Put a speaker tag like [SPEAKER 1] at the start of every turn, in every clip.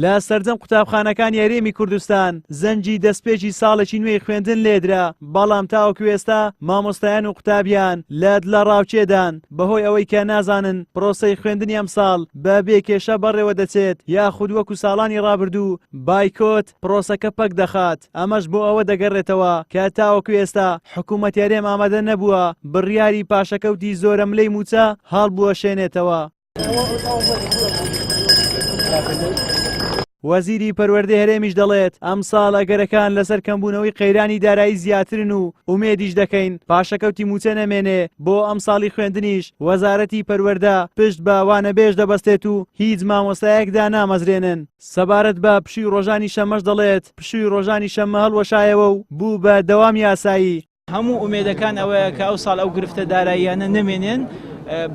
[SPEAKER 1] لە سەرجەم قوتابخانەکانی هەرێمی کوردستان زەنجی دەستپێکی ساڵێکی نوێی خوێندن لێدرا، بەڵام تاوەکو ئێستا مامۆستایان و قوتابیان لە ڕاوچێدان بەهۆی ئەوەی کە نازانن پرۆسەی خوێندنی ئەم ساڵ بە بێ کێشە بەڕێوە دەچێت یاخود وەکو ساڵانی ڕابردوو بایکۆت پرۆسەکە پەک دەخات. ئەمەش بۆ ئەوە دەگەڕێتەوە کە تاوەکو ئێستا حکوومەتی هەرێم ئامادە نەبووە بڕیاری پاشەکەوتی زۆرە ملەی موچە هەڵبوەشێنێتەوە. وەزیری پەروەردەی هەرێمیش دەڵێت ئەم ساڵ ئەگەرەکان لەسەر کەمبوونەوەی قەیرانی دارایی زیاترن و ئومێدیش دەکەین پاشەکەوتی موچە نەمێنێ بۆ ئەم ساڵی خوێندنیش وەزارەتی پەروەردە پشت بە وانەبێژ دەبەستێت و هیچ مامۆستایەکدا نامەزرێنن. سەبارەت بە پشووی ڕۆژانی شەمەش دەڵێت پشووی ڕۆژانی شەمە هەڵوەشایەوە و بوو بە دەوامی یاسایی.
[SPEAKER 2] هەموو ئومێدەکان ئەوەیە کە ئەو ساڵ ئەو گرفتە داراییانە نەمێنێن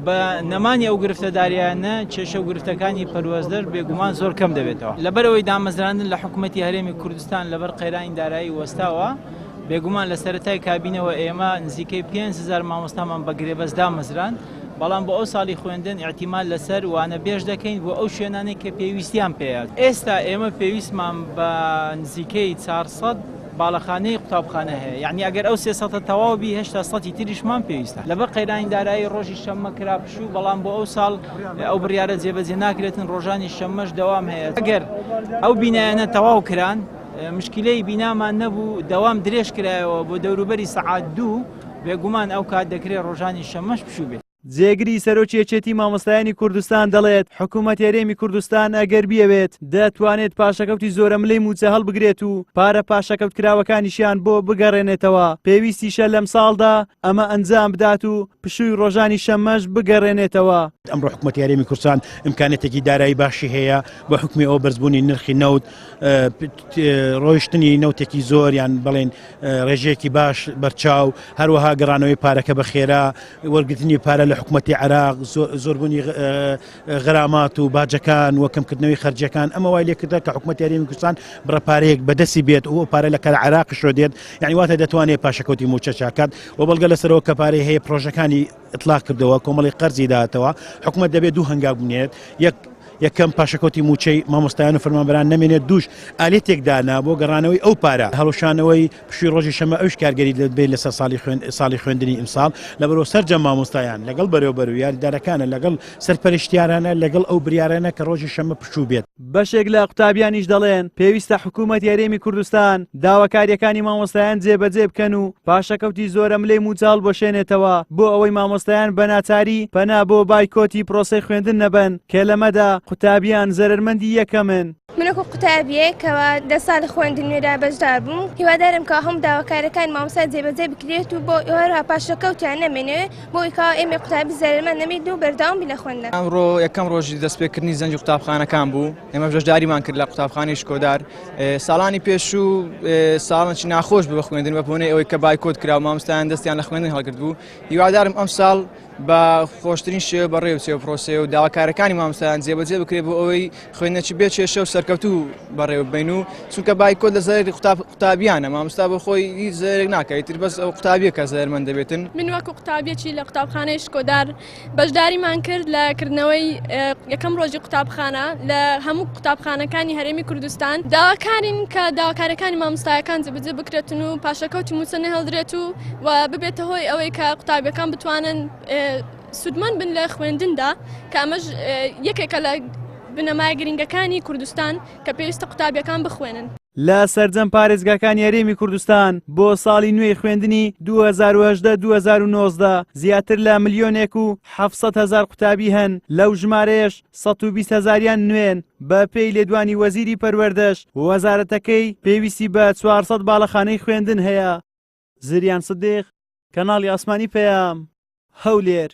[SPEAKER 2] بە نەمانی ئەو گرفتە داریانە کێشە و گرفتەکانی پەروەردەر بێگومان زۆر کەم دەبێتەوە. لەبەرەوەی دامەزراندن لە حکوومەتی هەرێمی کوردستان لەبەر قەیرانی دارایی وەستاوە بێگومان لە سەرەتای کابینەوە ئێمە نزیکەی 5,000 مامۆستامان بە گرێبەست دامەزران، بەڵام بۆ ئەو ساڵی خوێندن ئیحتیمال لەسەر وانەبێژ دەکەین بۆ ئەو شوێنانەی کە پێویستیان پێیە. ئێستا ئێمە پێویستمان بە نزیکەی 400 باڵەخانەی قوتابخانە هەیە، یعنی ئەگەر ئەو 300 تەواوبی هێشتا 100 تریشمان پێویستە. لەبەر قەیرانی دارایی ڕۆژی شەممە کرابشوو، بەڵام بۆ ئەو ساڵ ئەو بڕیارە جێبەجێ ناکرێتن ڕۆژانی شەممەش دەوام هەیە. ئەگەر ئەو بینایانە تەواو کران مشکلەی بینامان نەبوو دەوام درێژ کرایەوە بۆ دەوروبەری سەعات 2 بێگومان ئەو کات دەکرێت ڕۆژانی شەممەش بشوو بێت.
[SPEAKER 1] جێگری سەرۆکیەکێتی مامۆستایانی کوردستان دەڵێت حکوومەتی هەرێمی کوردستان ئەگەر بیەوێت دەتوانێت پاشەکەوتی زۆرە ملەی موچە هەڵبگرێت و پارە پاشەکەوت کراوەکانیشیان بۆ بگەڕێنێتەوە. پێویستیشە لەم ساڵدا ئەمە ئەنجام بدات و پشووی ڕۆژانی شەممەش بگەڕێنێتەوە.
[SPEAKER 3] ئەمڕۆ حکوومەتی هەرێمی کوردستان ئیمکانێتێکی دارایی باشی هەیە بە حکمی ئەو بەرزبوونی نرخی نەوت، ڕۆیشتنی نەوتێکی زۆر یان بڵێن ڕێژەیەکی باش بەرچاو، هەروەها گەڕانەوەی پارەکە بە خێرا، وەرگرتنی پارە لە حکوومەتی عێراق، زۆربوونی غەرامات و باجەکان و کەمکردنەوەی خەرجیەکان ئەمە وای لێ کردە کە حکوومەتی هەرێمی کوردستان بڕەپارەیەک بەدەستی بێت و پارە لە کار عێراقش ڕۆدێت، یعنی واتە دەتوانێت پاشەکەوتی موچە چاکات و بەڵگە لەسەرەوە کە پارەی هەیە پرۆژەکانی ئیطلاق کردەوە کۆمەڵی قەرزی داهاتەوە. حکوومەت دەبێت دوو هەنگاو بنێت، یەکەم پاشەکەوتی موچەی مامۆستایان و فەرمانبەران نەمێنێت، دووش ئالێتێک دانا بۆ گەڕانەوەی ئەو پارە هەڵوشانەوەی پشووی ڕۆژی شەمە ئەوش کارگەری دەبێت لەسەر ساڵی خوێندنی ئیمساڵ لەبەرەوە سەرجەم مامۆستایان لەگەڵ بەرەوبەر و یاریدارەکانە لەگەڵ سەرپەرشتیارانە لەگەڵ ئەو بریارانە کە ڕۆژی شەمە پشوو بێت.
[SPEAKER 1] بەشێک لە قوتابیانیش دەڵێن پێویستە حکوومەتی هەرێمی کوردستان داواکاریەکانی مامۆستایان جێبەجێ بکەن و پاشەکەوتی زۆرە ملەی موچە هەڵبوەشێنێتەوە بۆ ئەوەی مامۆستایان بەناچاری پەنا بۆ بایکۆتی پرۆسەی خوێندن نەبن کە لەمەدا قوتابیان زەرمەندی یەکەمن.
[SPEAKER 4] منەکو قوتابیەکەوە 10 ساڵی خوێندنێدا بەشدار بووم، هیوادارم کە هەم داواکارەکان مامۆستا جێبەجێ بکرێت و بۆ ئێوەها پاشەکەوتیان نەمێنێ بۆی کا ئێمە قوتابی زەرمەند نەمێت و بەردەوام بی لە خوێندن.
[SPEAKER 5] ئەمڕۆ یەکەم ڕۆژی دەستپێکردنی زەنجی قوتابخانەکان بوو، ئێمە بەشداریمان کرد لە قوتابخانەی شکۆدار. ساڵانی پێشوو ساڵێکی ناخۆش بوو بە خوێندن بە بۆنەی ئەوەی کە بایکۆت کرا و مامۆستایان دەستیان لە خوێندن هەڵگرت بوو. هیوادارم ئەم ساڵ بە خۆشترین شێوە بەڕێوەچێ و پرۆسێ و داواکارەکانی مامۆستایان جێبەجێ بکرێت بۆ ئەوەی خوێندنەکی بێت کێشە و سەرکەوتوو بەڕێوە بین و چونکە بایکۆت لە زەرری قوتابیانە مامۆستا بۆ خۆی هیچ زەرێک ناکات، تر بەس ئەو قوتابیە کە زەرمەند دەبێتن.
[SPEAKER 6] من وەکو قوتابیەکی لە قوتابخانەی شکۆدار بەشداریمان کرد لە کردنەوەی یەکەم ڕۆژی قوتابخانە لە هەموو قوتابخانەکانی هەرێمی کوردستان. داواکارین کە داواکارەکانی مامۆستایەکان جێبەجێ بکرێتن و پاشەکەوتی موچە نەهێڵدرێت و ببێتە هۆی ئەوەی کە قوتابیەکان بتوانن سودمەند بن لە خوێندندا، کە ئەمەش یەکێکە لە بنەمای گرنگەکانی کوردستان کە پێویستە قوتابیەکان بخوێنن.
[SPEAKER 1] لە سەرجەم پارێزگاکانی هەرێمی کوردستان بۆ ساڵی نوێی خوێندنی 2018-2019 زیاتر لە 1,700,000 قوتابی هەن، لەو ژمارەیەش 120,000یان نوێن. بە پێی لێدوانی وەزیری پەروەردەش وەزارەتەکەی پێویستی بە 400 باڵەخانەی خوێندن هەیە. زریان سدیق، کەناڵی ئاسمانی پەیام، هەولێر.